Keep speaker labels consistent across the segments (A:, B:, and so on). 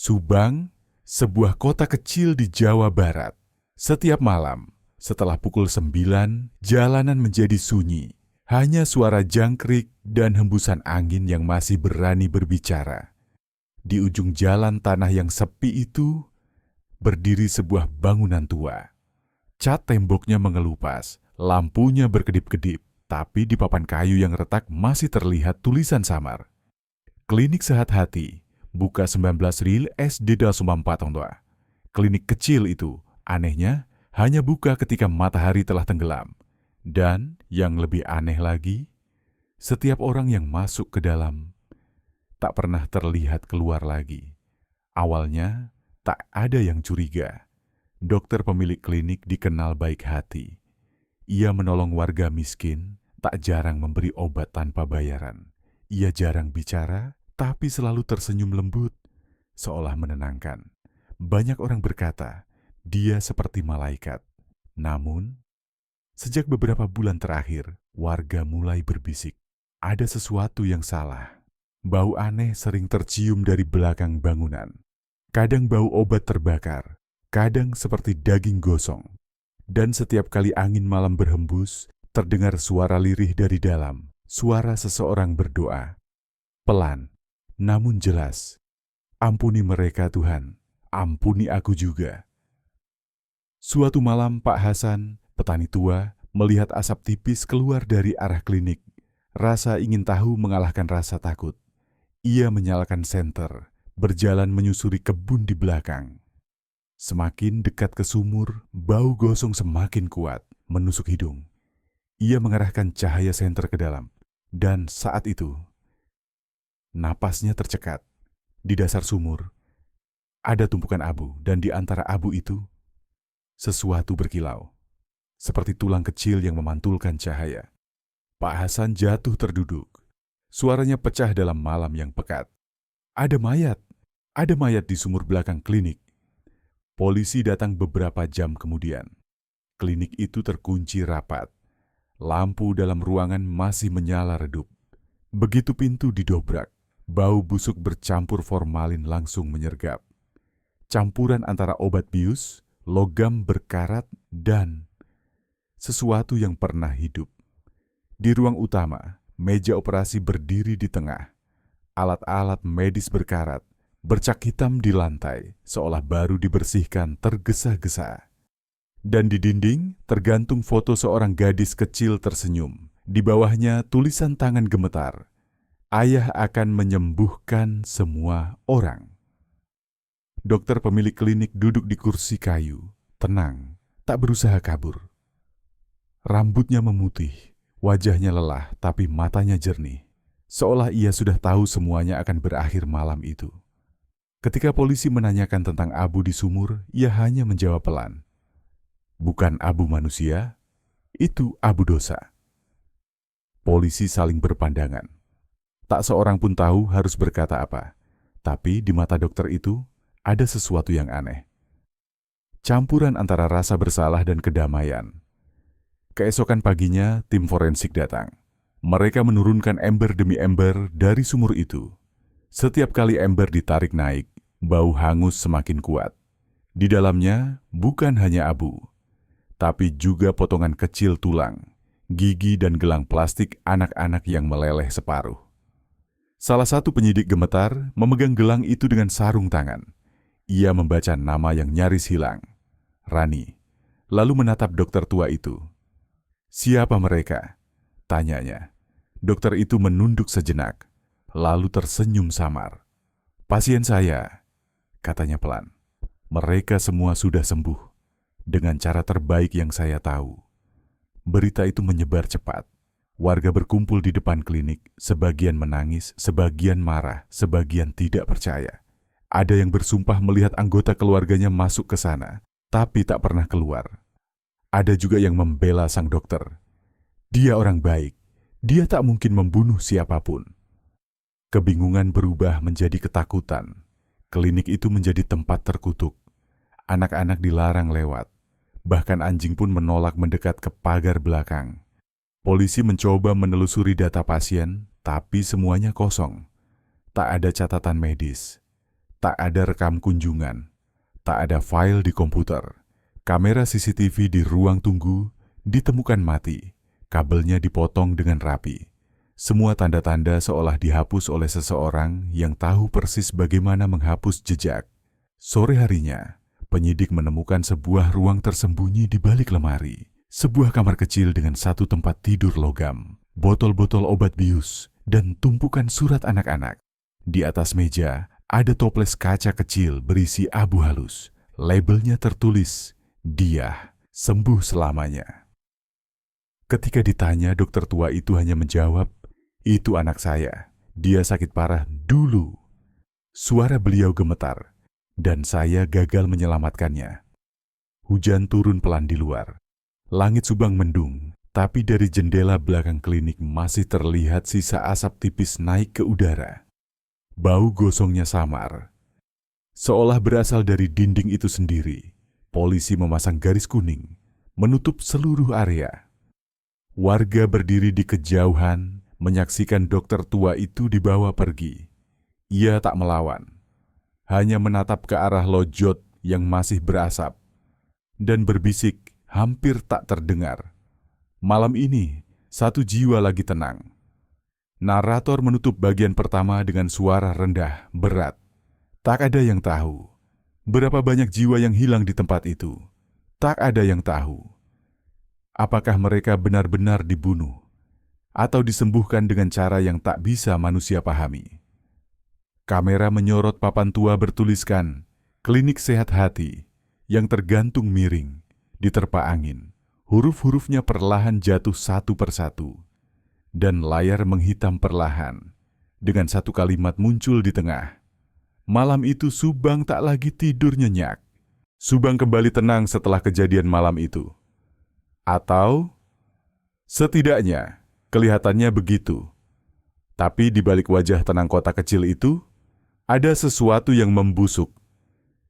A: Subang, sebuah kota kecil di Jawa Barat. Setiap malam, setelah pukul 9, jalanan menjadi sunyi. Hanya suara jangkrik dan hembusan angin yang masih berani berbicara. Di ujung jalan tanah yang sepi itu, berdiri sebuah bangunan tua. Cat temboknya mengelupas, lampunya berkedip-kedip, tapi di papan kayu yang retak masih terlihat tulisan samar. Klinik Sehat Hati, buka 19 Ril SD Dasumam Patongdoa. Klinik kecil itu, anehnya, hanya buka ketika matahari telah tenggelam. Dan yang lebih aneh lagi, setiap orang yang masuk ke dalam tak pernah terlihat keluar lagi. Awalnya, tak ada yang curiga. Dokter pemilik klinik dikenal baik hati. Ia menolong warga miskin, tak jarang memberi obat tanpa bayaran. Ia jarang bicara, tapi selalu tersenyum lembut, seolah menenangkan. Banyak orang berkata, dia seperti malaikat. Namun, sejak beberapa bulan terakhir, warga mulai berbisik. Ada sesuatu yang salah. Bau aneh sering tercium dari belakang bangunan. Kadang bau obat terbakar, kadang seperti daging gosong. Dan setiap kali angin malam berhembus, terdengar suara lirih dari dalam, suara seseorang berdoa. Pelan, namun jelas. Ampuni mereka Tuhan, ampuni aku juga. Suatu malam Pak Hasan, petani tua, melihat asap tipis keluar dari arah klinik. Rasa ingin tahu mengalahkan rasa takut. Ia menyalakan senter, berjalan menyusuri kebun di belakang. Semakin dekat ke sumur, bau gosong semakin kuat, menusuk hidung. Ia mengarahkan cahaya senter ke dalam, dan saat itu, napasnya tercekat. Di dasar sumur, ada tumpukan abu, dan di antara abu itu, sesuatu berkilau, seperti tulang kecil yang memantulkan cahaya. Pak Hasan jatuh terduduk. Suaranya pecah dalam malam yang pekat. Ada mayat di sumur belakang klinik. Polisi datang beberapa jam kemudian. Klinik itu terkunci rapat. Lampu dalam ruangan masih menyala redup. Begitu pintu didobrak, bau busuk bercampur formalin langsung menyergap. Campuran antara obat bius, logam berkarat, dan sesuatu yang pernah hidup. Di ruang utama, meja operasi berdiri di tengah. Alat-alat medis berkarat, bercak hitam di lantai, seolah baru dibersihkan tergesa-gesa. Dan di dinding tergantung foto seorang gadis kecil tersenyum. Di bawahnya tulisan tangan gemetar. Ayah akan menyembuhkan semua orang. Dokter pemilik klinik duduk di kursi kayu, tenang, tak berusaha kabur. Rambutnya memutih. Wajahnya lelah, tapi matanya jernih. Seolah ia sudah tahu semuanya akan berakhir malam itu. Ketika polisi menanyakan tentang abu di sumur, ia hanya menjawab pelan. Bukan abu manusia, itu abu dosa. Polisi saling berpandangan. Tak seorang pun tahu harus berkata apa. Tapi di mata dokter itu, ada sesuatu yang aneh. Campuran antara rasa bersalah dan kedamaian. Keesokan paginya, tim forensik datang. Mereka menurunkan ember demi ember dari sumur itu. Setiap kali ember ditarik naik, bau hangus semakin kuat. Di dalamnya bukan hanya abu, tapi juga potongan kecil tulang, gigi dan gelang plastik anak-anak yang meleleh separuh. Salah satu penyidik gemetar memegang gelang itu dengan sarung tangan. Ia membaca nama yang nyaris hilang, Rani, lalu menatap dokter tua itu. Siapa mereka? Tanyanya. Dokter itu menunduk sejenak, lalu tersenyum samar. Pasien saya, katanya pelan. Mereka semua sudah sembuh, dengan cara terbaik yang saya tahu. Berita itu menyebar cepat. Warga berkumpul di depan klinik, sebagian menangis, sebagian marah, sebagian tidak percaya. Ada yang bersumpah melihat anggota keluarganya masuk ke sana, tapi tak pernah keluar. Ada juga yang membela sang dokter. Dia orang baik, dia tak mungkin membunuh siapapun. Kebingungan berubah menjadi ketakutan. Klinik itu menjadi tempat terkutuk. Anak-anak dilarang lewat. Bahkan anjing pun menolak mendekat ke pagar belakang. Polisi mencoba menelusuri data pasien, tapi semuanya kosong. Tak ada catatan medis. Tak ada rekam kunjungan, tak ada file di komputer. Kamera CCTV di ruang tunggu ditemukan mati, kabelnya dipotong dengan rapi. Semua tanda-tanda seolah dihapus oleh seseorang yang tahu persis bagaimana menghapus jejak. Sore harinya, penyidik menemukan sebuah ruang tersembunyi di balik lemari. Sebuah kamar kecil dengan satu tempat tidur logam, botol-botol obat bius, dan tumpukan surat anak-anak. Di atas meja, ada toples kaca kecil berisi abu halus. Labelnya tertulis, "Dia sembuh selamanya." Ketika ditanya, dokter tua itu hanya menjawab, "Itu anak saya. Dia sakit parah dulu." Suara beliau gemetar, dan saya gagal menyelamatkannya. Hujan turun pelan di luar. Langit Subang mendung, tapi dari jendela belakang klinik masih terlihat sisa asap tipis naik ke udara. Bau gosongnya samar, seolah berasal dari dinding itu sendiri. Polisi memasang garis kuning, menutup seluruh area. Warga berdiri di kejauhan, menyaksikan dokter tua itu dibawa pergi. Ia tak melawan, hanya menatap ke arah lojot yang masih berasap, dan berbisik hampir tak terdengar. Malam ini, satu jiwa lagi tenang. Narator menutup bagian pertama dengan suara rendah, berat. Tak ada yang tahu berapa banyak jiwa yang hilang di tempat itu. Tak ada yang tahu apakah mereka benar-benar dibunuh atau disembuhkan dengan cara yang tak bisa manusia pahami. Kamera menyorot papan tua bertuliskan, "Klinik Sehat Hati," yang tergantung miring, diterpa angin. Huruf-hurufnya perlahan jatuh satu persatu. Dan layar menghitam perlahan. Dengan satu kalimat muncul di tengah. Malam itu Subang tak lagi tidur nyenyak. Subang kembali tenang setelah kejadian malam itu. Atau setidaknya kelihatannya begitu. Tapi di balik wajah tenang kota kecil itu, ada sesuatu yang membusuk.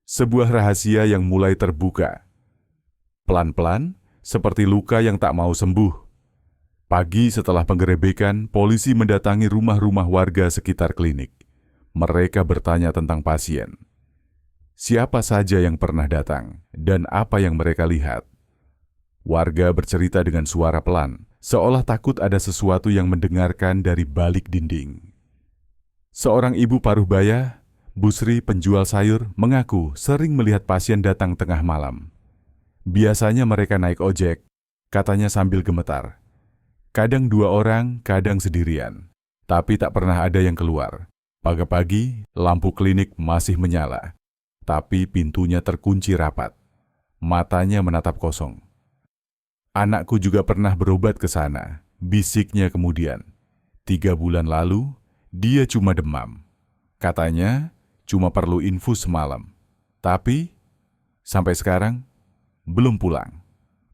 A: Sebuah rahasia yang mulai terbuka. Pelan-pelan, seperti luka yang tak mau sembuh. Pagi setelah penggerebekan, polisi mendatangi rumah-rumah warga sekitar klinik. Mereka bertanya tentang pasien. Siapa saja yang pernah datang dan apa yang mereka lihat. Warga bercerita dengan suara pelan, seolah takut ada sesuatu yang mendengarkan dari balik dinding. Seorang ibu paruh baya, Busri penjual sayur, mengaku sering melihat pasien datang tengah malam. Biasanya mereka naik ojek, katanya sambil gemetar. Kadang 2 orang, kadang sendirian. Tapi tak pernah ada yang keluar. Pagi-pagi, lampu klinik masih menyala. Tapi pintunya terkunci rapat. Matanya menatap kosong. "Anakku juga pernah berobat ke sana," bisiknya kemudian. 3 bulan lalu, dia cuma demam. Katanya, cuma perlu infus semalam. Tapi, sampai sekarang, belum pulang.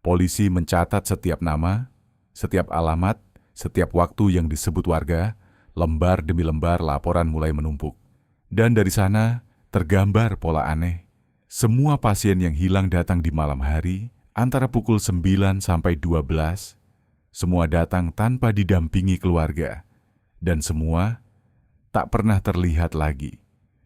A: Polisi mencatat setiap nama, setiap alamat, setiap waktu yang disebut warga. Lembar demi lembar laporan mulai menumpuk. Dan dari sana tergambar pola aneh. Semua pasien yang hilang datang di malam hari, antara pukul 9 sampai 12. Semua datang tanpa didampingi keluarga. Dan semua tak pernah terlihat lagi.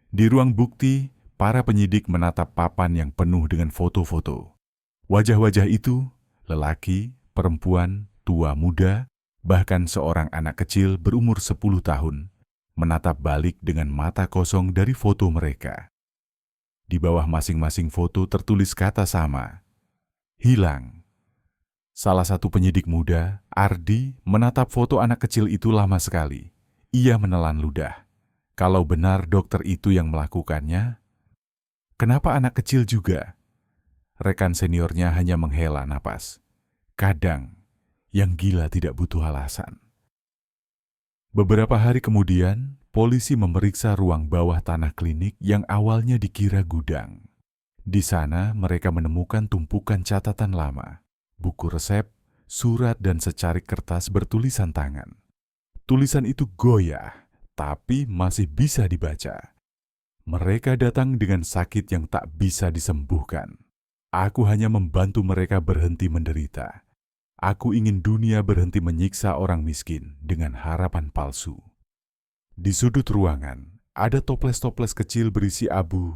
A: Di ruang bukti, para penyidik menatap papan yang penuh dengan foto-foto. Wajah-wajah itu, lelaki, perempuan, tua muda, bahkan seorang anak kecil berumur 10 tahun, menatap balik dengan mata kosong dari foto mereka. Di bawah masing-masing foto tertulis kata sama, "Hilang." Salah satu penyidik muda, Ardi, menatap foto anak kecil itu lama sekali. Ia menelan ludah. Kalau benar dokter itu yang melakukannya, kenapa anak kecil juga? Rekan seniornya hanya menghela napas. Kadang, yang gila tidak butuh alasan. Beberapa hari kemudian, polisi memeriksa ruang bawah tanah klinik yang awalnya dikira gudang. Di sana mereka menemukan tumpukan catatan lama, buku resep, surat dan secarik kertas bertulisan tangan. Tulisan itu goyah, tapi masih bisa dibaca. Mereka datang dengan sakit yang tak bisa disembuhkan. Aku hanya membantu mereka berhenti menderita. Aku ingin dunia berhenti menyiksa orang miskin dengan harapan palsu. Di sudut ruangan, Ada toples-toples kecil berisi abu.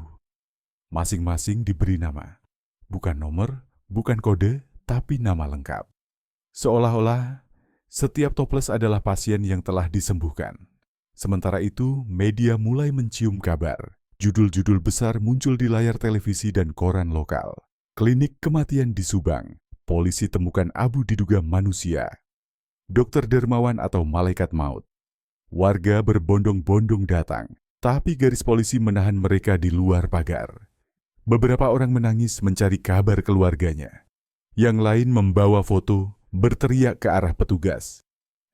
A: Masing-masing diberi nama. Bukan nomor, bukan kode, tapi nama lengkap. Seolah-olah setiap toples adalah pasien yang telah disembuhkan. Sementara itu, media mulai mencium kabar. Judul-judul besar muncul di layar televisi dan koran lokal. Klinik kematian di Subang. Polisi temukan abu diduga manusia. Dokter dermawan atau malaikat maut. Warga berbondong-bondong datang, tapi garis polisi menahan mereka di luar pagar. Beberapa orang menangis mencari kabar keluarganya. Yang lain membawa foto, berteriak ke arah petugas.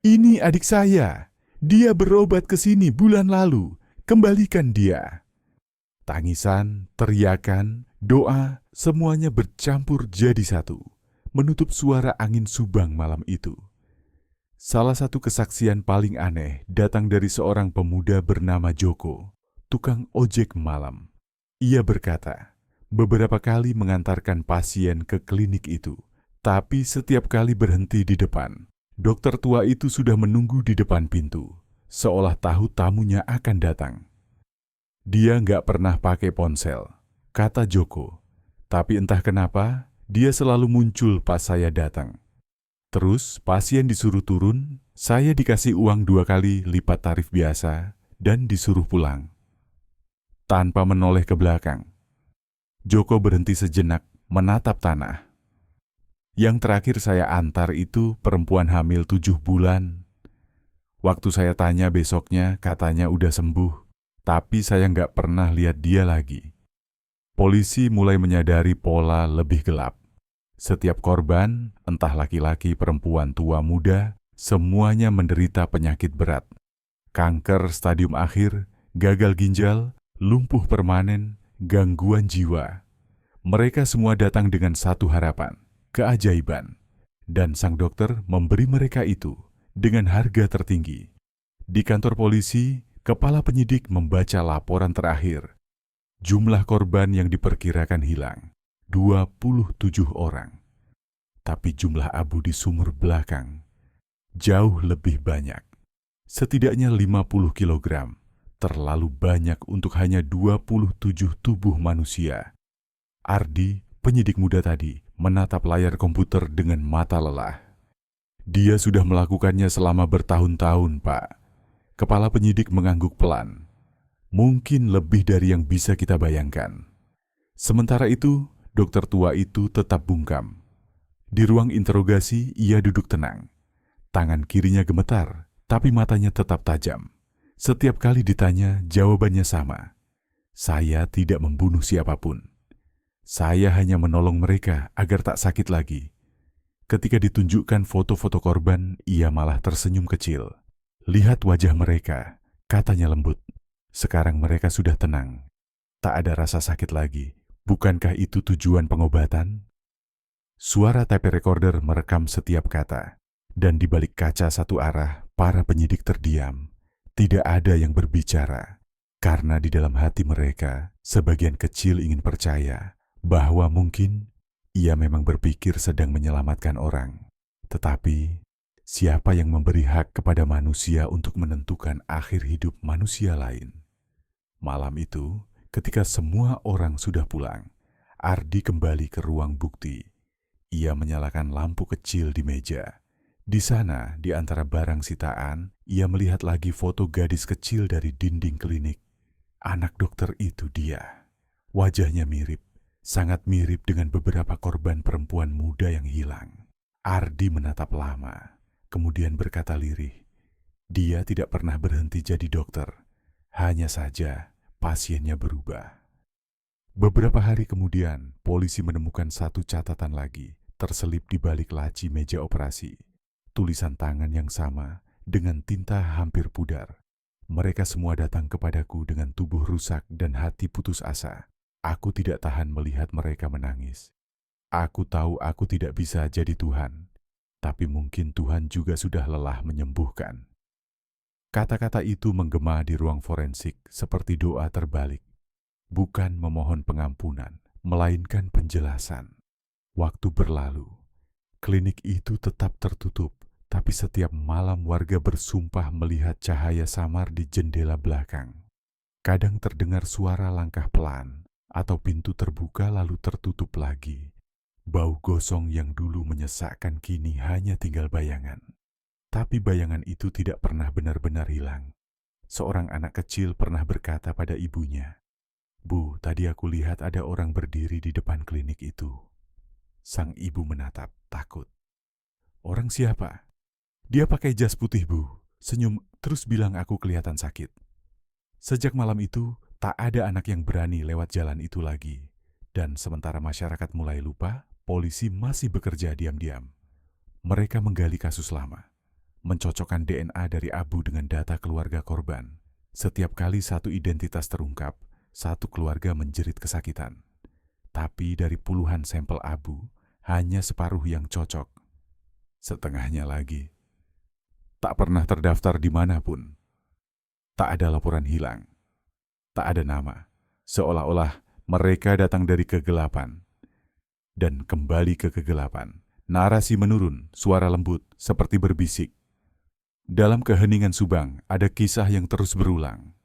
A: "Ini adik saya. Dia berobat ke sini bulan lalu. Kembalikan dia." Tangisan, teriakan, doa, semuanya bercampur jadi satu, menutup suara angin Subang malam itu. Salah satu kesaksian paling aneh datang dari seorang pemuda bernama Joko, tukang ojek malam. Ia berkata, beberapa kali mengantarkan pasien ke klinik itu, tapi setiap kali berhenti di depan. Dokter tua itu sudah menunggu di depan pintu, seolah tahu tamunya akan datang. Dia nggak pernah pakai ponsel, kata Joko. Tapi entah kenapa, dia selalu muncul pas saya datang. Terus pasien disuruh turun, saya dikasih uang 2 kali lipat tarif biasa, dan disuruh pulang. Tanpa menoleh ke belakang, Joko berhenti sejenak menatap tanah. Yang terakhir saya antar itu perempuan hamil 7 bulan. Waktu saya tanya besoknya, katanya udah sembuh. Tapi saya nggak pernah lihat dia lagi. Polisi mulai menyadari pola lebih gelap. Setiap korban, entah laki-laki, perempuan, tua, muda, semuanya menderita penyakit berat. Kanker stadium akhir, gagal ginjal, lumpuh permanen, gangguan jiwa. Mereka semua datang dengan satu harapan, keajaiban. Dan sang dokter memberi mereka itu dengan harga tertinggi. Di kantor polisi, kepala penyidik membaca laporan terakhir. Jumlah korban yang diperkirakan hilang, 27 orang. Tapi jumlah abu di sumur belakang jauh lebih banyak. Setidaknya 50 kilogram, terlalu banyak untuk hanya 27 tubuh manusia. Ardi, penyidik muda tadi, menatap layar komputer dengan mata lelah. Dia sudah melakukannya selama bertahun-tahun, Pak. Kepala penyidik mengangguk pelan. Mungkin lebih dari yang bisa kita bayangkan. Sementara itu, dokter tua itu tetap bungkam. Di ruang interogasi, ia duduk tenang. Tangan kirinya gemetar, tapi matanya tetap tajam. Setiap kali ditanya, jawabannya sama. Saya tidak membunuh siapapun. Saya hanya menolong mereka agar tak sakit lagi. Ketika ditunjukkan foto-foto korban, ia malah tersenyum kecil. Lihat wajah mereka, katanya lembut. Sekarang mereka sudah tenang. Tak ada rasa sakit lagi. Bukankah itu tujuan pengobatan? Suara tape recorder merekam setiap kata. Dan di balik kaca satu arah, para penyidik terdiam. Tidak ada yang berbicara. Karena di dalam hati mereka, sebagian kecil ingin percaya bahwa mungkin ia memang berpikir sedang menyelamatkan orang. Tetapi siapa yang memberi hak kepada manusia untuk menentukan akhir hidup manusia lain? Malam itu, ketika semua orang sudah pulang, Ardi kembali ke ruang bukti. Ia menyalakan lampu kecil di meja. Di sana, di antara barang sitaan, ia melihat lagi foto gadis kecil dari dinding klinik. Anak dokter itu dia. Wajahnya mirip, sangat mirip dengan beberapa korban perempuan muda yang hilang. Ardi menatap lama. Kemudian berkata lirih, dia tidak pernah berhenti jadi dokter. Hanya saja pasiennya berubah. Beberapa hari kemudian, polisi menemukan satu catatan lagi terselip di balik laci meja operasi. Tulisan tangan yang sama dengan tinta hampir pudar. Mereka semua datang kepadaku dengan tubuh rusak dan hati putus asa. Aku tidak tahan melihat mereka menangis. Aku tahu aku tidak bisa jadi Tuhan. Tapi mungkin Tuhan juga sudah lelah menyembuhkan. Kata-kata itu menggema di ruang forensik seperti doa terbalik. Bukan memohon pengampunan, melainkan penjelasan. Waktu berlalu. Klinik itu tetap tertutup, tapi setiap malam warga bersumpah melihat cahaya samar di jendela belakang. Kadang terdengar suara langkah pelan atau pintu terbuka lalu tertutup lagi. Bau gosong yang dulu menyesakkan kini hanya tinggal bayangan. Tapi bayangan itu tidak pernah benar-benar hilang. Seorang anak kecil pernah berkata pada ibunya, "Bu, tadi aku lihat ada orang berdiri di depan klinik itu." Sang ibu menatap, takut. "Orang siapa?" "Dia pakai jas putih, Bu." Senyum terus bilang, "Aku kelihatan sakit." Sejak malam itu, tak ada anak yang berani lewat jalan itu lagi. Dan sementara masyarakat mulai lupa, polisi masih bekerja diam-diam. Mereka menggali kasus lama, mencocokkan DNA dari abu dengan data keluarga korban. Setiap kali satu identitas terungkap, satu keluarga menjerit kesakitan. Tapi dari puluhan sampel abu, hanya separuh yang cocok. Setengahnya lagi tak pernah terdaftar dimanapun. Tak ada laporan hilang. Tak ada nama. Seolah-olah mereka datang dari kegelapan. Dan kembali ke kegelapan. Narasi menurun, suara lembut seperti berbisik. Dalam keheningan Subang ada kisah yang terus berulang.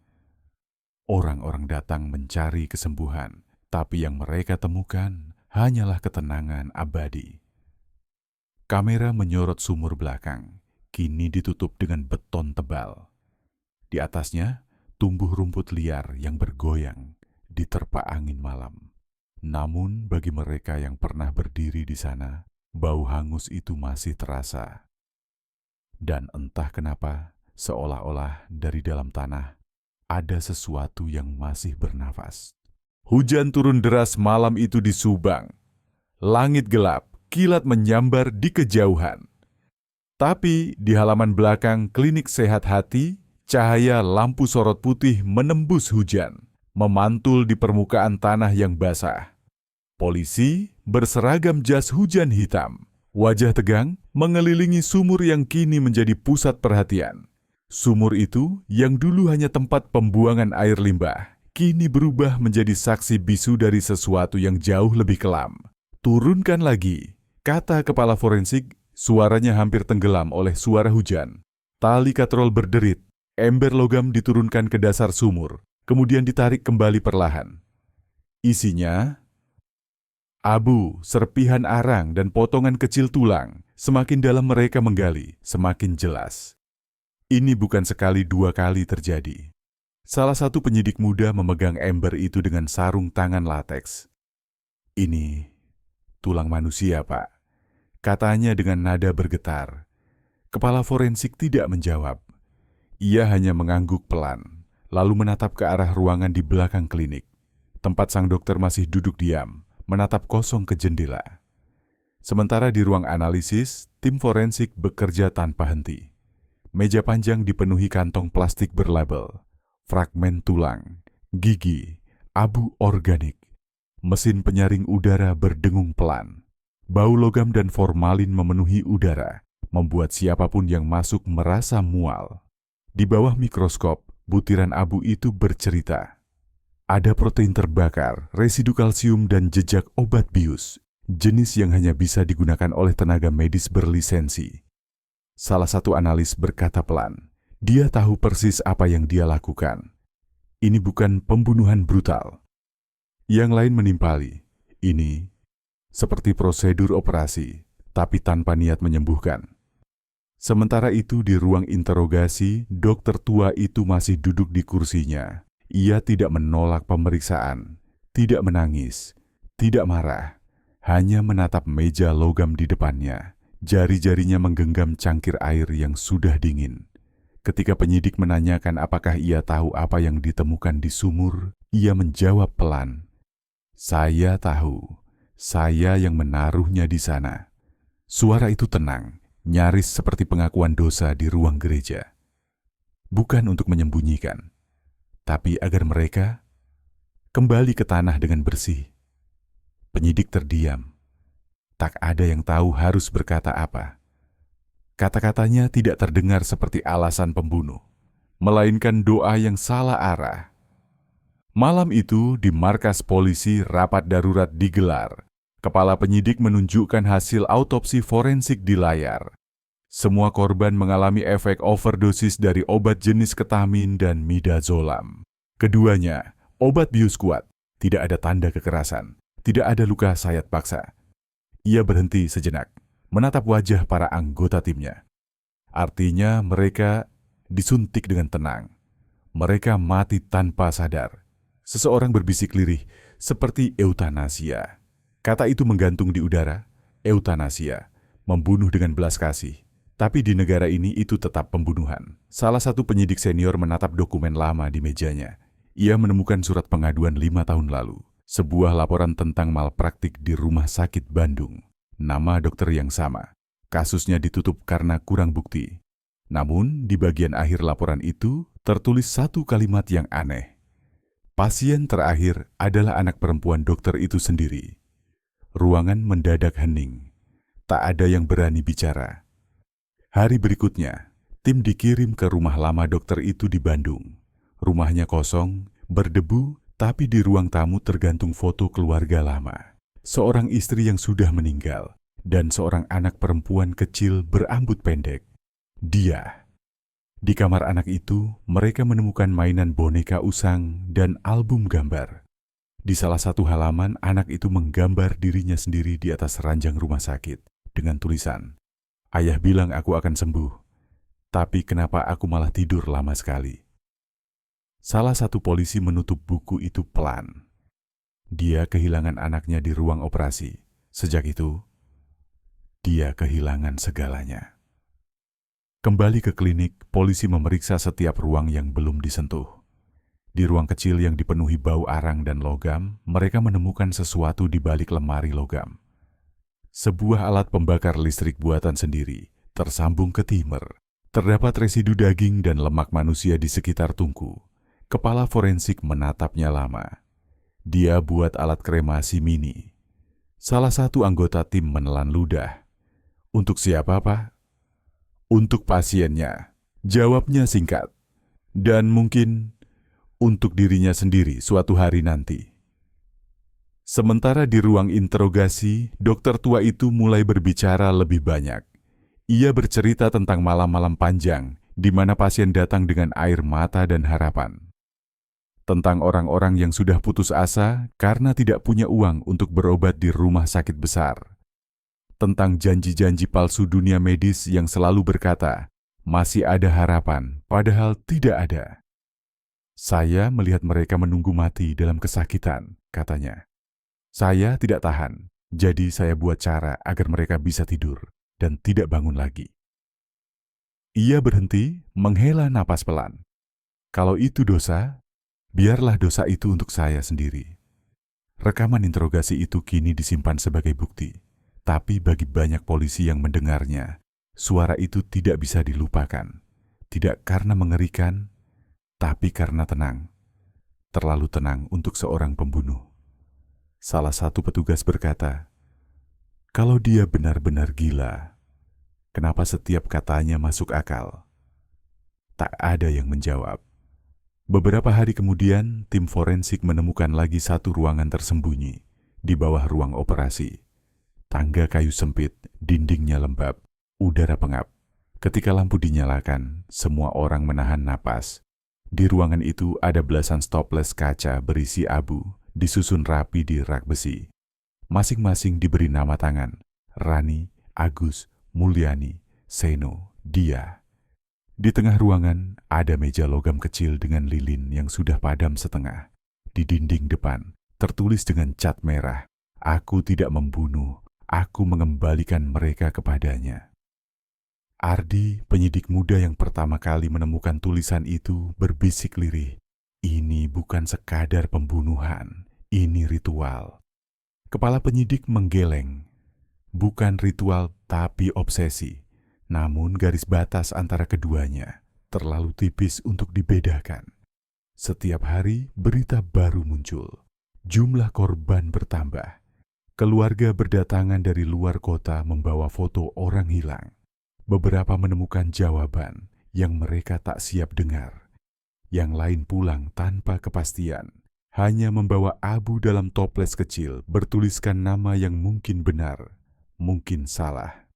A: Orang-orang datang mencari kesembuhan, tapi yang mereka temukan hanyalah ketenangan abadi. Kamera menyorot sumur belakang. Kini ditutup dengan beton tebal. Di atasnya, tumbuh rumput liar yang bergoyang diterpa angin malam. Namun bagi mereka yang pernah berdiri di sana, bau hangus itu masih terasa. Dan entah kenapa, seolah-olah dari dalam tanah, ada sesuatu yang masih bernafas. Hujan turun deras malam itu di Subang. Langit gelap, kilat menyambar di kejauhan. Tapi di halaman belakang klinik sehat hati, cahaya lampu sorot putih menembus hujan, memantul di permukaan tanah yang basah. Polisi berseragam jas hujan hitam, wajah tegang mengelilingi sumur yang kini menjadi pusat perhatian. Sumur itu yang dulu hanya tempat pembuangan air limbah, kini berubah menjadi saksi bisu dari sesuatu yang jauh lebih kelam. "Turunkan lagi," kata kepala forensik. Suaranya hampir tenggelam oleh suara hujan. Tali katrol berderit, ember logam diturunkan ke dasar sumur, kemudian ditarik kembali perlahan. Isinya abu, serpihan arang, dan potongan kecil tulang. Semakin dalam mereka menggali, semakin jelas. Ini bukan sekali dua kali terjadi. Salah satu penyidik muda memegang ember itu dengan sarung tangan lateks. "Ini tulang manusia, Pak," katanya dengan nada bergetar. Kepala forensik tidak menjawab. Ia hanya mengangguk pelan, lalu menatap ke arah ruangan di belakang klinik. Tempat sang dokter masih duduk diam, menatap kosong ke jendela. Sementara di ruang analisis, tim forensik bekerja tanpa henti. Meja panjang dipenuhi kantong plastik berlabel, fragmen tulang, gigi, abu organik. Mesin penyaring udara berdengung pelan. Bau logam dan formalin memenuhi udara, membuat siapapun yang masuk merasa mual. Di bawah mikroskop, butiran abu itu bercerita. Ada protein terbakar, residu kalsium, dan jejak obat bius, jenis yang hanya bisa digunakan oleh tenaga medis berlisensi. Salah satu analis berkata pelan, dia tahu persis apa yang dia lakukan. Ini bukan pembunuhan brutal. Yang lain menimpali, ini seperti prosedur operasi, tapi tanpa niat menyembuhkan. Sementara itu di ruang interogasi, dokter tua itu masih duduk di kursinya. Ia tidak menolak pemeriksaan, tidak menangis, tidak marah, hanya menatap meja logam di depannya. Jari-jarinya menggenggam cangkir air yang sudah dingin. Ketika penyidik menanyakan apakah ia tahu apa yang ditemukan di sumur, ia menjawab pelan, "Saya tahu. Saya yang menaruhnya di sana." Suara itu tenang, nyaris seperti pengakuan dosa di ruang gereja. Bukan untuk menyembunyikan, tapi agar mereka kembali ke tanah dengan bersih. Penyidik terdiam. Tak ada yang tahu harus berkata apa. Kata-katanya tidak terdengar seperti alasan pembunuh, melainkan doa yang salah arah. Malam itu di markas polisi rapat darurat digelar. Kepala penyidik menunjukkan hasil autopsi forensik di layar. Semua korban mengalami efek overdosis dari obat jenis ketamin dan midazolam. Keduanya, obat bius kuat, tidak ada tanda kekerasan, tidak ada luka sayat paksa. Ia berhenti sejenak, menatap wajah para anggota timnya. Artinya mereka disuntik dengan tenang. Mereka mati tanpa sadar. Seseorang berbisik lirih, seperti eutanasia. Kata itu menggantung di udara, eutanasia, membunuh dengan belas kasih. Tapi di negara ini itu tetap pembunuhan. Salah satu penyidik senior menatap dokumen lama di mejanya. Ia menemukan surat pengaduan 5 tahun lalu. Sebuah laporan tentang malpraktik di rumah sakit Bandung. Nama dokter yang sama. Kasusnya ditutup karena kurang bukti. Namun, di bagian akhir laporan itu tertulis satu kalimat yang aneh. Pasien terakhir adalah anak perempuan dokter itu sendiri. Ruangan mendadak hening. Tak ada yang berani bicara. Hari berikutnya, tim dikirim ke rumah lama dokter itu di Bandung. Rumahnya kosong, berdebu, tapi di ruang tamu tergantung foto keluarga lama. Seorang istri yang sudah meninggal, dan seorang anak perempuan kecil berambut pendek. Dia. Di kamar anak itu, mereka menemukan mainan boneka usang dan album gambar. Di salah satu halaman, anak itu menggambar dirinya sendiri di atas ranjang rumah sakit dengan tulisan, "Ayah bilang aku akan sembuh, tapi kenapa aku malah tidur lama sekali?" Salah satu polisi menutup buku itu pelan. Dia kehilangan anaknya di ruang operasi. Sejak itu, dia kehilangan segalanya. Kembali ke klinik, polisi memeriksa setiap ruang yang belum disentuh. Di ruang kecil yang dipenuhi bau arang dan logam, mereka menemukan sesuatu di balik lemari logam. Sebuah alat pembakar listrik buatan sendiri, tersambung ke timer. Terdapat residu daging dan lemak manusia di sekitar tungku. Kepala forensik menatapnya lama. Dia buat alat kremasi mini. Salah satu anggota tim menelan ludah. "Untuk siapa, Pak?" "Untuk pasiennya." Jawabnya singkat. "Dan mungkin untuk dirinya sendiri suatu hari nanti." Sementara di ruang interogasi, dokter tua itu mulai berbicara lebih banyak. Ia bercerita tentang malam-malam panjang, di mana pasien datang dengan air mata dan harapan. Tentang orang-orang yang sudah putus asa karena tidak punya uang untuk berobat di rumah sakit besar. Tentang janji-janji palsu dunia medis yang selalu berkata, masih ada harapan, padahal tidak ada. "Saya melihat mereka menunggu mati dalam kesakitan," katanya. "Saya tidak tahan, jadi saya buat cara agar mereka bisa tidur dan tidak bangun lagi." Ia berhenti, menghela napas pelan. "Kalau itu dosa, biarlah dosa itu untuk saya sendiri." Rekaman interogasi itu kini disimpan sebagai bukti. Tapi bagi banyak polisi yang mendengarnya, suara itu tidak bisa dilupakan. Tidak karena mengerikan, tapi karena tenang. Terlalu tenang untuk seorang pembunuh. Salah satu petugas berkata, "Kalau dia benar-benar gila, kenapa setiap katanya masuk akal?" Tak ada yang menjawab. Beberapa hari kemudian, tim forensik menemukan lagi satu ruangan tersembunyi di bawah ruang operasi. Tangga kayu sempit, dindingnya lembab, udara pengap. Ketika lampu dinyalakan, semua orang menahan napas. Di ruangan itu ada belasan stoples kaca berisi abu, disusun rapi di rak besi. Masing-masing diberi nama tangan, Rani, Agus, Mulyani, Seno, Dia. Di tengah ruangan ada meja logam kecil dengan lilin yang sudah padam setengah. Di dinding depan tertulis dengan cat merah, "Aku tidak membunuh. Aku mengembalikan mereka kepadanya." Ardi, penyidik muda yang pertama kali menemukan tulisan itu, berbisik lirih. "Ini bukan sekadar pembunuhan, ini ritual." Kepala penyidik menggeleng. Bukan ritual, tapi obsesi. Namun garis batas antara keduanya terlalu tipis untuk dibedakan. Setiap hari berita baru muncul. Jumlah korban bertambah. Keluarga berdatangan dari luar kota membawa foto orang hilang. Beberapa menemukan jawaban yang mereka tak siap dengar. Yang lain pulang tanpa kepastian, hanya membawa abu dalam toples kecil bertuliskan nama yang mungkin benar, mungkin salah.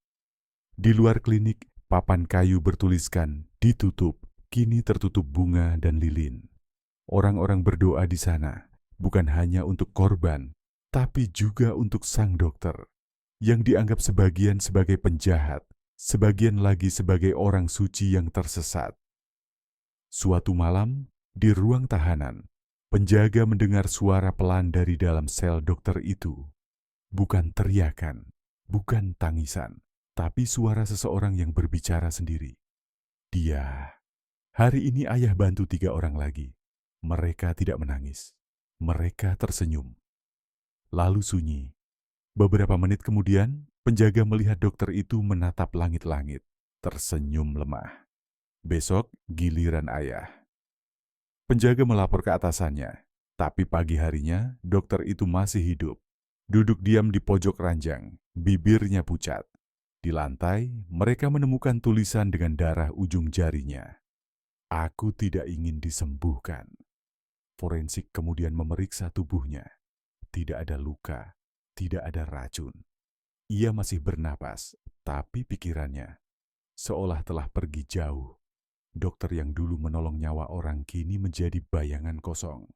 A: Di luar klinik, papan kayu bertuliskan "ditutup", kini tertutup bunga dan lilin. Orang-orang berdoa di sana bukan hanya untuk korban, tapi juga untuk sang dokter yang dianggap sebagian sebagai penjahat, sebagian lagi sebagai orang suci yang tersesat. Suatu malam, di ruang tahanan, penjaga mendengar suara pelan dari dalam sel dokter itu. Bukan teriakan, bukan tangisan, tapi suara seseorang yang berbicara sendiri. Dia, hari ini ayah bantu 3 orang lagi. Mereka tidak menangis. Mereka tersenyum. Lalu sunyi. Beberapa menit kemudian, penjaga melihat dokter itu menatap langit-langit, tersenyum lemah. Besok giliran ayah. Penjaga melapor ke atasannya, tapi pagi harinya dokter itu masih hidup. Duduk diam di pojok ranjang, bibirnya pucat. Di lantai, mereka menemukan tulisan dengan darah ujung jarinya. Aku tidak ingin disembuhkan. Forensik kemudian memeriksa tubuhnya. Tidak ada luka, tidak ada racun. Ia masih bernapas, tapi pikirannya seolah telah pergi jauh. Dokter yang dulu menolong nyawa orang kini menjadi bayangan kosong.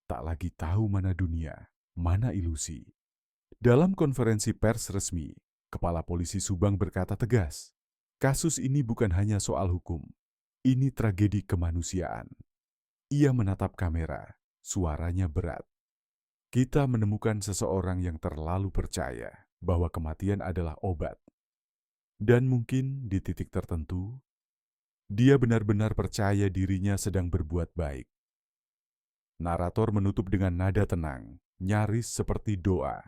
A: Tak lagi tahu mana dunia, mana ilusi. Dalam konferensi pers resmi, Kepala Polisi Subang berkata tegas, kasus ini bukan hanya soal hukum, ini tragedi kemanusiaan. Ia menatap kamera, suaranya berat. Kita menemukan seseorang yang terlalu percaya bahwa kematian adalah obat. Dan mungkin di titik tertentu, dia benar-benar percaya dirinya sedang berbuat baik. Narator menutup dengan nada tenang, nyaris seperti doa.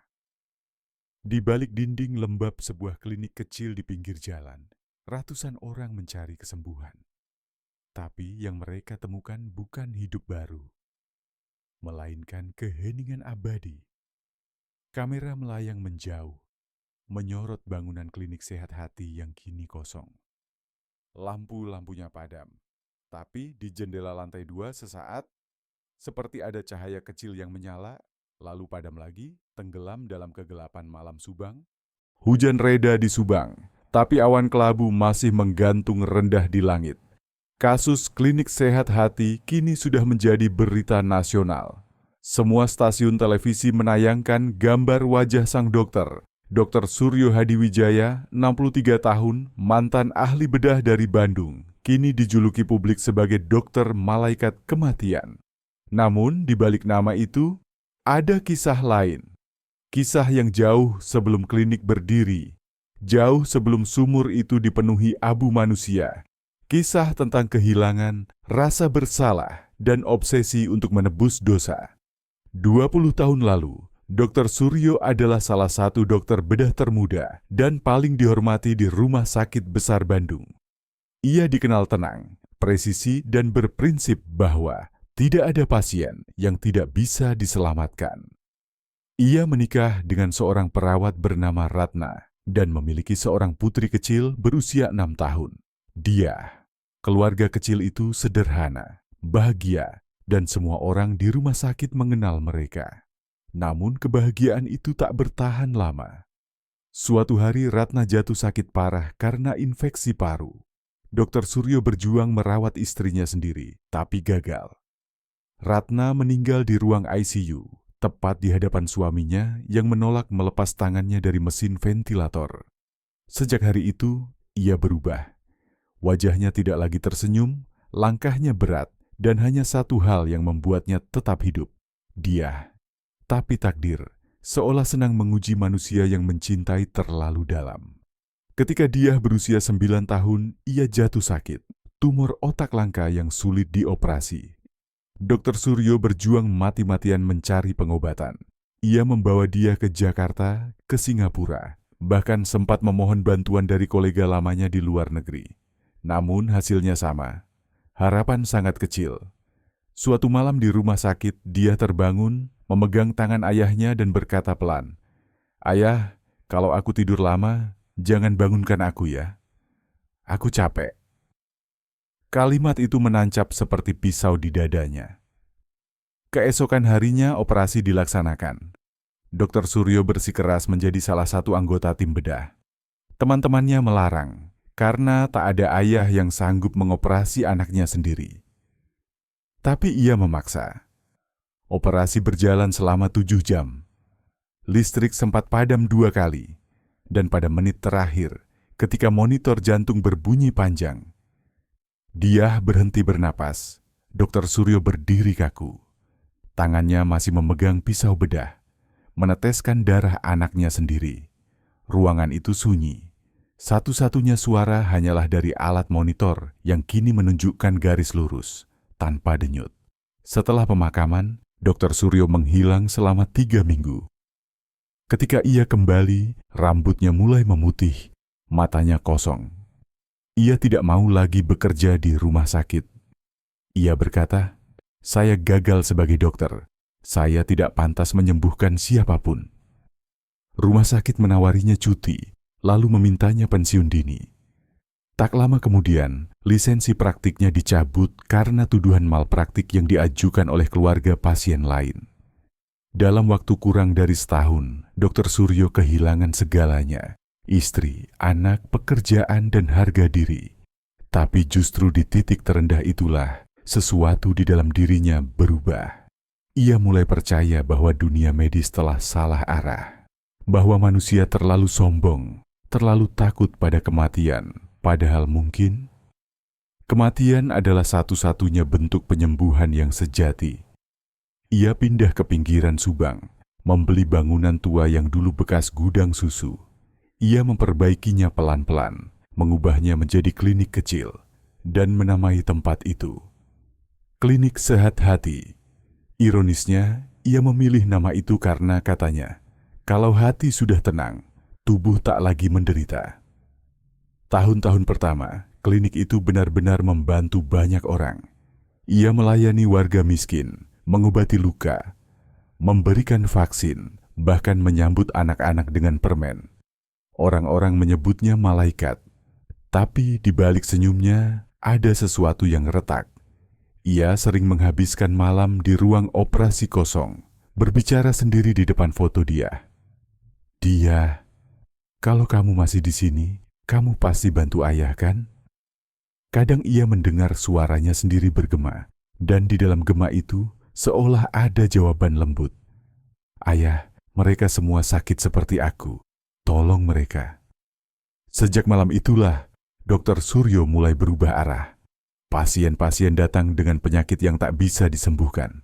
A: Di balik dinding lembab sebuah klinik kecil di pinggir jalan, ratusan orang mencari kesembuhan. Tapi yang mereka temukan bukan hidup baru, melainkan keheningan abadi. Kamera melayang menjauh, menyorot bangunan klinik sehat hati yang kini kosong. Lampu-lampunya padam, tapi di jendela lantai 2 sesaat, seperti ada cahaya kecil yang menyala, lalu padam lagi, tenggelam dalam kegelapan malam Subang. Hujan reda di Subang, tapi awan kelabu masih menggantung rendah di langit. Kasus klinik sehat hati kini sudah menjadi berita nasional. Semua stasiun televisi menayangkan gambar wajah sang dokter. Dr. Suryo Hadiwijaya, 63 tahun, mantan ahli bedah dari Bandung, kini dijuluki publik sebagai dokter malaikat kematian. Namun, di balik nama itu, ada kisah lain. Kisah yang jauh sebelum klinik berdiri, jauh sebelum sumur itu dipenuhi abu manusia. Kisah tentang kehilangan, rasa bersalah, dan obsesi untuk menebus dosa. 20 tahun lalu, Dr. Suryo adalah salah satu dokter bedah termuda dan paling dihormati di Rumah Sakit Besar Bandung. Ia dikenal tenang, presisi, dan berprinsip bahwa tidak ada pasien yang tidak bisa diselamatkan. Ia menikah dengan seorang perawat bernama Ratna dan memiliki seorang putri kecil berusia 6 tahun. Keluarga kecil itu sederhana, bahagia, dan semua orang di rumah sakit mengenal mereka. Namun kebahagiaan itu tak bertahan lama. Suatu hari Ratna jatuh sakit parah karena infeksi paru. Dr. Suryo berjuang merawat istrinya sendiri, tapi gagal. Ratna meninggal di ruang ICU, tepat di hadapan suaminya yang menolak melepas tangannya dari mesin ventilator. Sejak hari itu, ia berubah. Wajahnya tidak lagi tersenyum, langkahnya berat, dan hanya satu hal yang membuatnya tetap hidup. Dia. Tapi takdir, seolah senang menguji manusia yang mencintai terlalu dalam. Ketika dia berusia 9 tahun, ia jatuh sakit, tumor otak langka yang sulit dioperasi. Dr. Suryo berjuang mati-matian mencari pengobatan. Ia membawa dia ke Jakarta, ke Singapura, bahkan sempat memohon bantuan dari kolega lamanya di luar negeri. Namun hasilnya sama, harapan sangat kecil. Suatu malam di rumah sakit, dia terbangun, memegang tangan ayahnya dan berkata pelan, "Ayah, kalau aku tidur lama, jangan bangunkan aku ya. Aku capek." Kalimat itu menancap seperti pisau di dadanya. Keesokan harinya operasi dilaksanakan. Dr. Suryo bersikeras menjadi salah satu anggota tim bedah. Teman-temannya melarang, karena tak ada ayah yang sanggup mengoperasi anaknya sendiri. Tapi ia memaksa. Operasi berjalan selama 7 jam. Listrik sempat padam 2 kali. Dan pada menit terakhir, ketika monitor jantung berbunyi panjang, dia berhenti bernapas. Dr. Suryo berdiri kaku. Tangannya masih memegang pisau bedah, meneteskan darah anaknya sendiri. Ruangan itu sunyi. Satu-satunya suara hanyalah dari alat monitor yang kini menunjukkan garis lurus, tanpa denyut. Setelah pemakaman, Dr. Suryo menghilang selama 3 minggu. Ketika ia kembali, rambutnya mulai memutih, matanya kosong. Ia tidak mau lagi bekerja di rumah sakit. Ia berkata, "Saya gagal sebagai dokter. Saya tidak pantas menyembuhkan siapapun." Rumah sakit menawarinya cuti, lalu memintanya pensiun dini. Tak lama kemudian, lisensi praktiknya dicabut karena tuduhan malpraktik yang diajukan oleh keluarga pasien lain. Dalam waktu kurang dari setahun, Dr. Suryo kehilangan segalanya. Istri, anak, pekerjaan, dan harga diri. Tapi justru di titik terendah itulah sesuatu di dalam dirinya berubah. Ia mulai percaya bahwa dunia medis telah salah arah. Bahwa manusia terlalu sombong, terlalu takut pada kematian. Padahal mungkin kematian adalah satu-satunya bentuk penyembuhan yang sejati. Ia pindah ke pinggiran Subang, membeli bangunan tua yang dulu bekas gudang susu. Ia memperbaikinya pelan-pelan, mengubahnya menjadi klinik kecil, dan menamai tempat itu Klinik Sehat Hati. Ironisnya, ia memilih nama itu karena katanya, kalau hati sudah tenang, tubuh tak lagi menderita. Tahun-tahun pertama, klinik itu benar-benar membantu banyak orang. Ia melayani warga miskin, mengobati luka, memberikan vaksin, bahkan menyambut anak-anak dengan permen. Orang-orang menyebutnya malaikat, tapi di balik senyumnya ada sesuatu yang retak. Ia sering menghabiskan malam di ruang operasi kosong, berbicara sendiri di depan foto dia. "Dia, kalau kamu masih di sini, kamu pasti bantu ayah kan?" Kadang ia mendengar suaranya sendiri bergema, dan di dalam gema itu seolah ada jawaban lembut. "Ayah, mereka semua sakit seperti aku. Tolong mereka." Sejak malam itulah, Dr. Suryo mulai berubah arah. Pasien-pasien datang dengan penyakit yang tak bisa disembuhkan.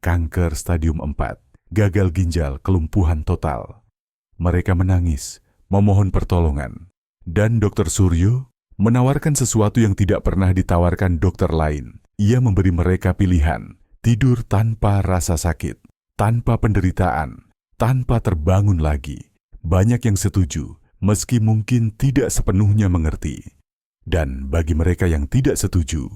A: Kanker stadium 4, gagal ginjal, kelumpuhan total. Mereka menangis, memohon pertolongan. Dan Dr. Suryo menawarkan sesuatu yang tidak pernah ditawarkan dokter lain. Ia memberi mereka pilihan, tidur tanpa rasa sakit, tanpa penderitaan, tanpa terbangun lagi. Banyak yang setuju, meski mungkin tidak sepenuhnya mengerti. Dan bagi mereka yang tidak setuju,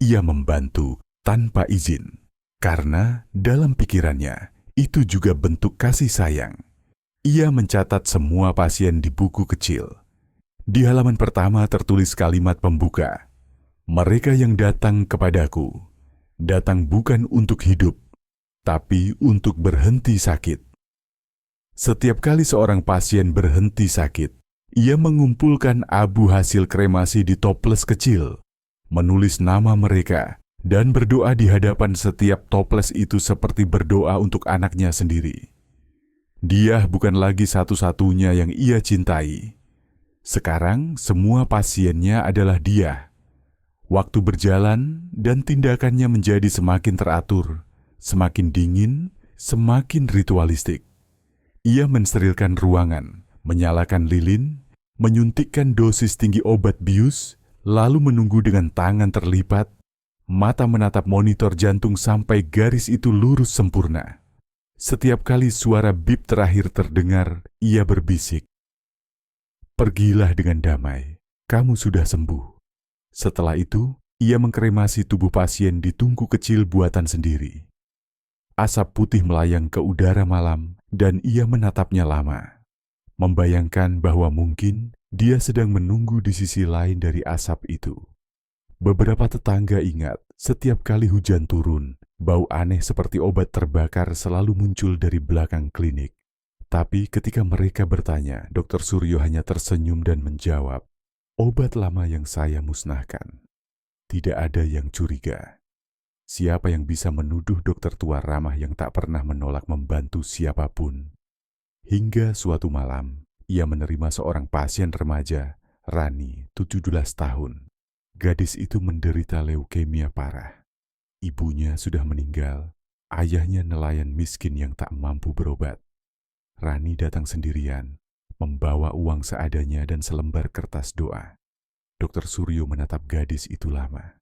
A: ia membantu tanpa izin. Karena dalam pikirannya, itu juga bentuk kasih sayang. Ia mencatat semua pasien di buku kecil. Di halaman pertama tertulis kalimat pembuka, "Mereka yang datang kepadaku, datang bukan untuk hidup, tapi untuk berhenti sakit." Setiap kali seorang pasien berhenti sakit, ia mengumpulkan abu hasil kremasi di toples kecil, menulis nama mereka, dan berdoa di hadapan setiap toples itu seperti berdoa untuk anaknya sendiri. Dia bukan lagi satu-satunya yang ia cintai. Sekarang semua pasiennya adalah dia. Waktu berjalan dan tindakannya menjadi semakin teratur, semakin dingin, semakin ritualistik. Ia mensterilkan ruangan, menyalakan lilin, menyuntikkan dosis tinggi obat bius, lalu menunggu dengan tangan terlipat, mata menatap monitor jantung sampai garis itu lurus sempurna. Setiap kali suara bip terakhir terdengar, ia berbisik, "Pergilah dengan damai, kamu sudah sembuh." Setelah itu, ia mengkremasi tubuh pasien di tungku kecil buatan sendiri. Asap putih melayang ke udara malam, dan ia menatapnya lama. Membayangkan bahwa mungkin dia sedang menunggu di sisi lain dari asap itu. Beberapa tetangga ingat, setiap kali hujan turun, bau aneh seperti obat terbakar selalu muncul dari belakang klinik. Tapi ketika mereka bertanya, Dr. Suryo hanya tersenyum dan menjawab, "Obat lama yang saya musnahkan." Tidak ada yang curiga. Siapa yang bisa menuduh dokter tua ramah yang tak pernah menolak membantu siapapun? Hingga suatu malam, ia menerima seorang pasien remaja, Rani, 17 tahun. Gadis itu menderita leukemia parah. Ibunya sudah meninggal, ayahnya nelayan miskin yang tak mampu berobat. Rani datang sendirian, membawa uang seadanya dan selembar kertas doa. Dokter Suryo menatap gadis itu lama.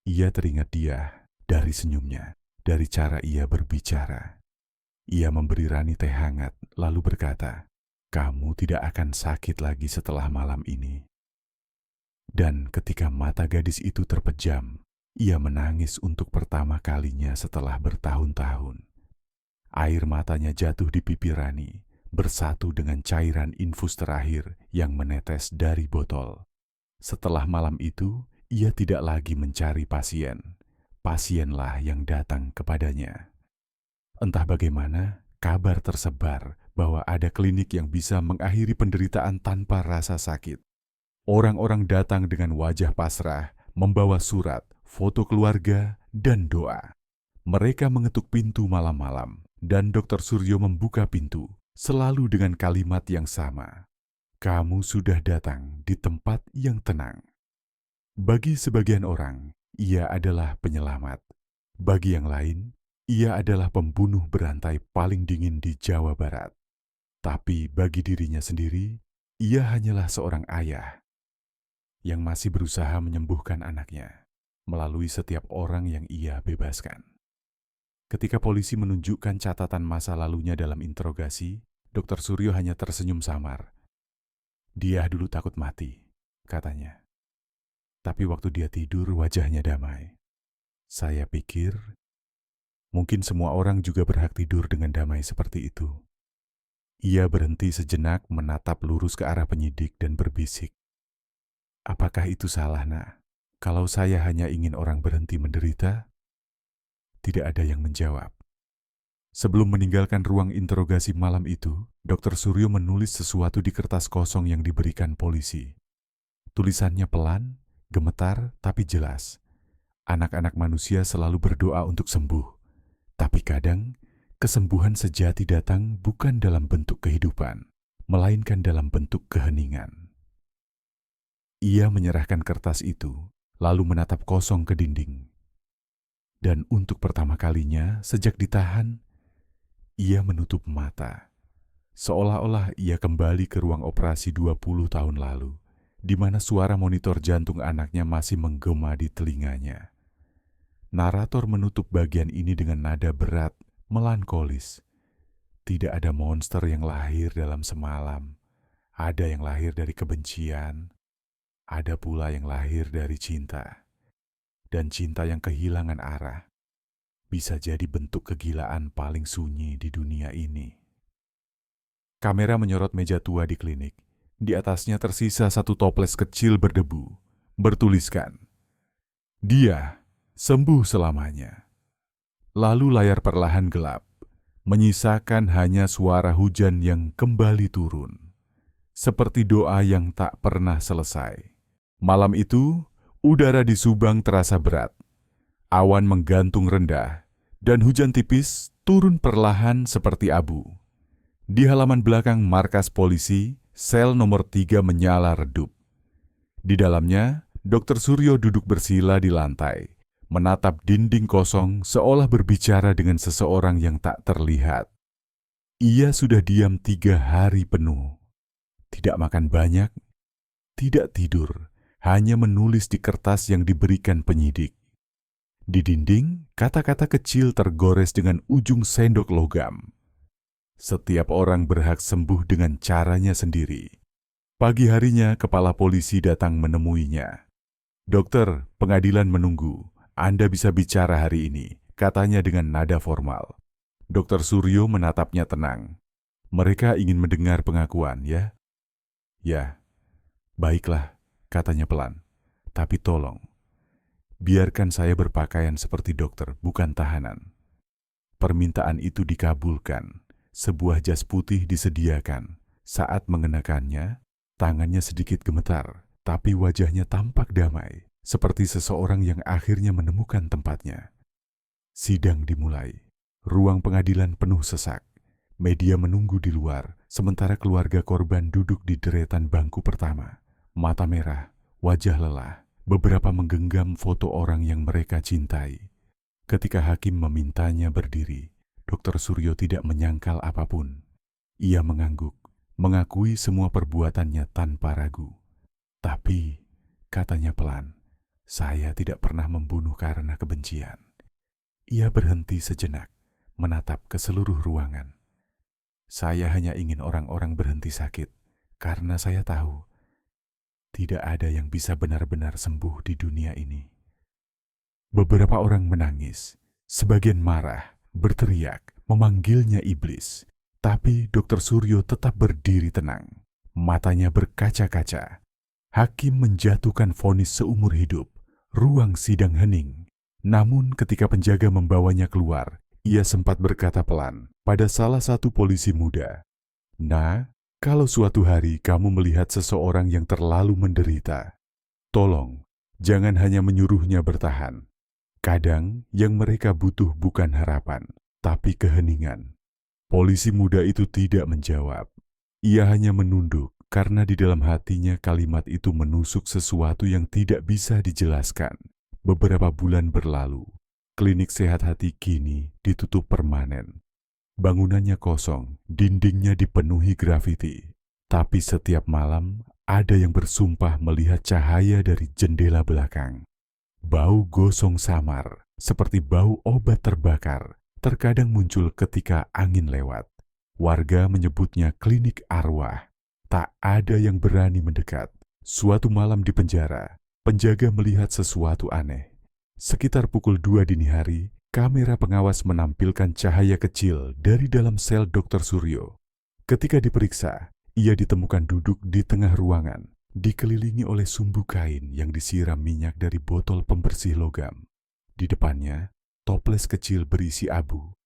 A: Ia teringat dia dari senyumnya, dari cara ia berbicara. Ia memberi Rani teh hangat, lalu berkata, "Kamu tidak akan sakit lagi setelah malam ini." Dan ketika mata gadis itu terpejam, ia menangis untuk pertama kalinya setelah bertahun-tahun. Air matanya jatuh di pipi Rani, bersatu dengan cairan infus terakhir yang menetes dari botol. Setelah malam itu, ia tidak lagi mencari pasien. Pasienlah yang datang kepadanya. Entah bagaimana, kabar tersebar bahwa ada klinik yang bisa mengakhiri penderitaan tanpa rasa sakit. Orang-orang datang dengan wajah pasrah, membawa surat, foto keluarga, dan doa. Mereka mengetuk pintu malam-malam, dan Dokter Suryo membuka pintu, selalu dengan kalimat yang sama. "Kamu sudah datang di tempat yang tenang." Bagi sebagian orang, ia adalah penyelamat. Bagi yang lain, ia adalah pembunuh berantai paling dingin di Jawa Barat. Tapi bagi dirinya sendiri, ia hanyalah seorang ayah yang masih berusaha menyembuhkan anaknya melalui setiap orang yang ia bebaskan. Ketika polisi menunjukkan catatan masa lalunya dalam interogasi, Dokter Suryo hanya tersenyum samar. "Dia dulu takut mati," katanya. Tapi waktu dia tidur, wajahnya damai. Saya pikir, mungkin semua orang juga berhak tidur dengan damai seperti itu. Ia berhenti sejenak menatap lurus ke arah penyidik dan berbisik. "Apakah itu salah, Nak? Kalau saya hanya ingin orang berhenti menderita?" Tidak ada yang menjawab. Sebelum meninggalkan ruang interogasi malam itu, Dokter Suryo menulis sesuatu di kertas kosong yang diberikan polisi. Tulisannya pelan, gemetar, tapi jelas. Anak-anak manusia selalu berdoa untuk sembuh. Tapi kadang, kesembuhan sejati datang bukan dalam bentuk kehidupan, melainkan dalam bentuk keheningan. Ia menyerahkan kertas itu, lalu menatap kosong ke dinding. Dan untuk pertama kalinya, sejak ditahan, ia menutup mata. Seolah-olah ia kembali ke ruang operasi 20 tahun lalu, di mana suara monitor jantung anaknya masih menggema di telinganya. Narator menutup bagian ini dengan nada berat, melankolis. Tidak ada monster yang lahir dalam semalam. Ada yang lahir dari kebencian. Ada pula yang lahir dari cinta. Dan cinta yang kehilangan arah bisa jadi bentuk kegilaan paling sunyi di dunia ini. Kamera menyorot meja tua di klinik. Di atasnya tersisa satu toples kecil berdebu, bertuliskan, "Dia sembuh selamanya." Lalu layar perlahan gelap, menyisakan hanya suara hujan yang kembali turun, seperti doa yang tak pernah selesai. Malam itu, udara di Subang terasa berat. Awan menggantung rendah, dan hujan tipis turun perlahan seperti abu. Di halaman belakang markas polisi, sel nomor 3 menyala redup. Di dalamnya, Dokter Suryo duduk bersila di lantai, menatap dinding kosong seolah berbicara dengan seseorang yang tak terlihat. Ia sudah diam 3 hari penuh. Tidak makan banyak, tidak tidur, hanya menulis di kertas yang diberikan penyidik. Di dinding, kata-kata kecil tergores dengan ujung sendok logam. Setiap orang berhak sembuh dengan caranya sendiri. Pagi harinya, kepala polisi datang menemuinya. "Dokter, pengadilan menunggu. Anda bisa bicara hari ini," katanya dengan nada formal. Dokter Suryo menatapnya tenang. "Mereka ingin mendengar pengakuan, ya?" "Ya, baiklah," katanya pelan. "Tapi tolong, biarkan saya berpakaian seperti dokter, bukan tahanan." Permintaan itu dikabulkan. Sebuah jas putih disediakan. Saat mengenakannya, tangannya sedikit gemetar, tapi wajahnya tampak damai, seperti seseorang yang akhirnya menemukan tempatnya. Sidang dimulai. Ruang pengadilan penuh sesak. Media menunggu di luar, sementara keluarga korban duduk di deretan bangku pertama. Mata merah, wajah lelah, beberapa menggenggam foto orang yang mereka cintai. Ketika hakim memintanya berdiri, Dr. Suryo tidak menyangkal apapun. Ia mengangguk, mengakui semua perbuatannya tanpa ragu. Tapi, katanya pelan, saya tidak pernah membunuh karena kebencian. Ia berhenti sejenak, menatap ke seluruh ruangan. Saya hanya ingin orang-orang berhenti sakit, karena saya tahu tidak ada yang bisa benar-benar sembuh di dunia ini. Beberapa orang menangis, sebagian marah, berteriak, memanggilnya iblis. Tapi Dr. Suryo tetap berdiri tenang, matanya berkaca-kaca. Hakim menjatuhkan vonis seumur hidup. Ruang sidang hening. Namun ketika penjaga membawanya keluar, ia sempat berkata pelan pada salah satu polisi muda, "Nah, kalau suatu hari kamu melihat seseorang yang terlalu menderita, tolong jangan hanya menyuruhnya bertahan. Kadang yang mereka butuh bukan harapan, tapi keheningan." Polisi muda itu tidak menjawab. Ia hanya menunduk karena di dalam hatinya kalimat itu menusuk sesuatu yang tidak bisa dijelaskan. Beberapa bulan berlalu, klinik sehat hati kini ditutup permanen. Bangunannya kosong, dindingnya dipenuhi grafiti. Tapi setiap malam ada yang bersumpah melihat cahaya dari jendela belakang. Bau gosong samar, seperti bau obat terbakar, terkadang muncul ketika angin lewat. Warga menyebutnya klinik arwah. Tak ada yang berani mendekat. Suatu malam di penjara, penjaga melihat sesuatu aneh. Sekitar pukul 2 dini hari, kamera pengawas menampilkan cahaya kecil dari dalam sel Dr. Suryo. Ketika diperiksa, ia ditemukan duduk di tengah ruangan, dikelilingi oleh sumbu kain yang disiram minyak dari botol pembersih logam. Di depannya, toples kecil berisi abu.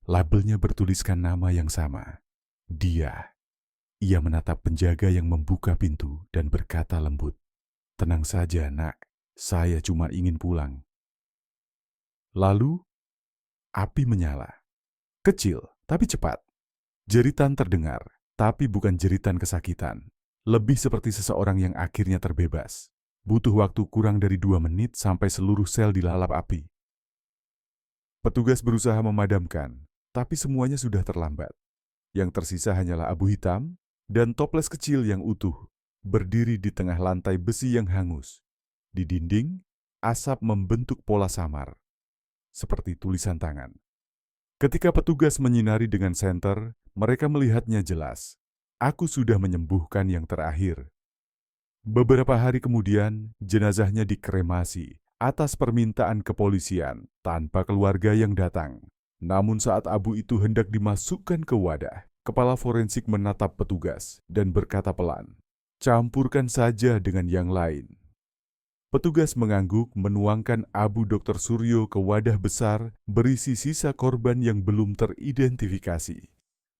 A: Labelnya bertuliskan nama yang sama, dia. Ia menatap penjaga yang membuka pintu dan berkata lembut, "Tenang saja, Nak. Saya cuma ingin pulang." Lalu, api menyala. Kecil, tapi cepat. Jeritan terdengar, tapi bukan jeritan kesakitan. Lebih seperti seseorang yang akhirnya terbebas. Butuh waktu kurang dari 2 menit sampai seluruh sel dilalap api. Petugas berusaha memadamkan, tapi semuanya sudah terlambat. Yang tersisa hanyalah abu hitam dan toples kecil yang utuh, berdiri di tengah lantai besi yang hangus. Di dinding, asap membentuk pola samar, seperti tulisan tangan. Ketika petugas menyinari dengan senter, mereka melihatnya jelas. "Aku sudah menyembuhkan yang terakhir." Beberapa hari kemudian, jenazahnya dikremasi atas permintaan kepolisian tanpa keluarga yang datang. Namun saat abu itu hendak dimasukkan ke wadah, kepala forensik menatap petugas dan berkata pelan, "Campurkan saja dengan yang lain." Petugas mengangguk menuangkan abu Dr. Suryo ke wadah besar berisi sisa korban yang belum teridentifikasi.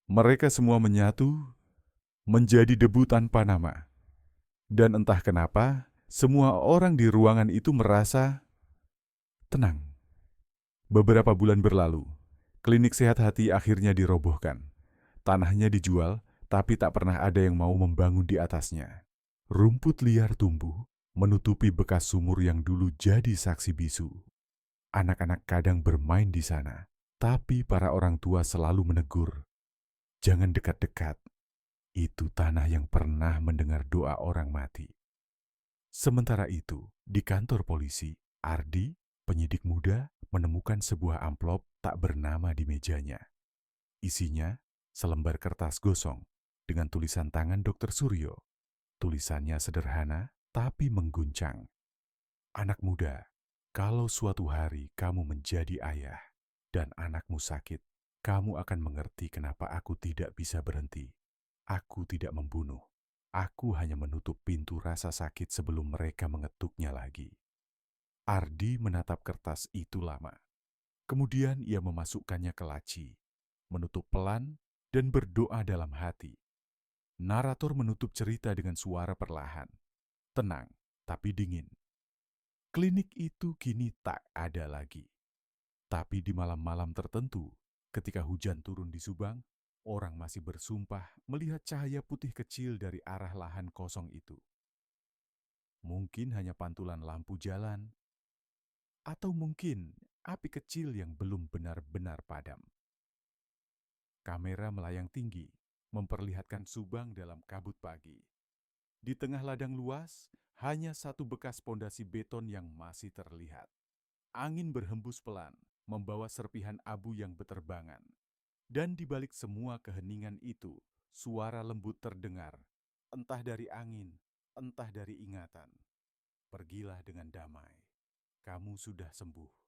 A: Mereka semua menyatu menjadi debu tanpa nama. Dan entah kenapa, semua orang di ruangan itu merasa tenang. Beberapa bulan berlalu, klinik sehat hati akhirnya dirobohkan. Tanahnya dijual, tapi tak pernah ada yang mau membangun di atasnya. Rumput liar tumbuh, menutupi bekas sumur yang dulu jadi saksi bisu. Anak-anak kadang bermain di sana, tapi para orang tua selalu menegur, "Jangan dekat-dekat, itu tanah yang pernah mendengar doa orang mati." Sementara itu, di kantor polisi, Ardi, penyidik muda, menemukan sebuah amplop tak bernama di mejanya. Isinya selembar kertas gosong dengan tulisan tangan Dr. Suryo. Tulisannya sederhana tapi mengguncang. "Anak muda, kalau suatu hari kamu menjadi ayah dan anakmu sakit, kamu akan mengerti kenapa aku tidak bisa berhenti. Aku tidak membunuh. Aku hanya menutup pintu rasa sakit sebelum mereka mengetuknya lagi." Ardi menatap kertas itu lama. Kemudian ia memasukkannya ke laci, menutup pelan, dan berdoa dalam hati. Narator menutup cerita dengan suara perlahan, tenang tapi dingin. Klinik itu kini tak ada lagi. Tapi di malam-malam tertentu, ketika hujan turun di Subang, orang masih bersumpah melihat cahaya putih kecil dari arah lahan kosong itu. Mungkin hanya pantulan lampu jalan, atau mungkin api kecil yang belum benar-benar padam. Kamera melayang tinggi, memperlihatkan Subang dalam kabut pagi. Di tengah ladang luas, hanya satu bekas pondasi beton yang masih terlihat. Angin berhembus pelan, membawa serpihan abu yang beterbangan. Dan di balik semua keheningan itu, suara lembut terdengar, entah dari angin, entah dari ingatan. Pergilah dengan damai, kamu sudah sembuh.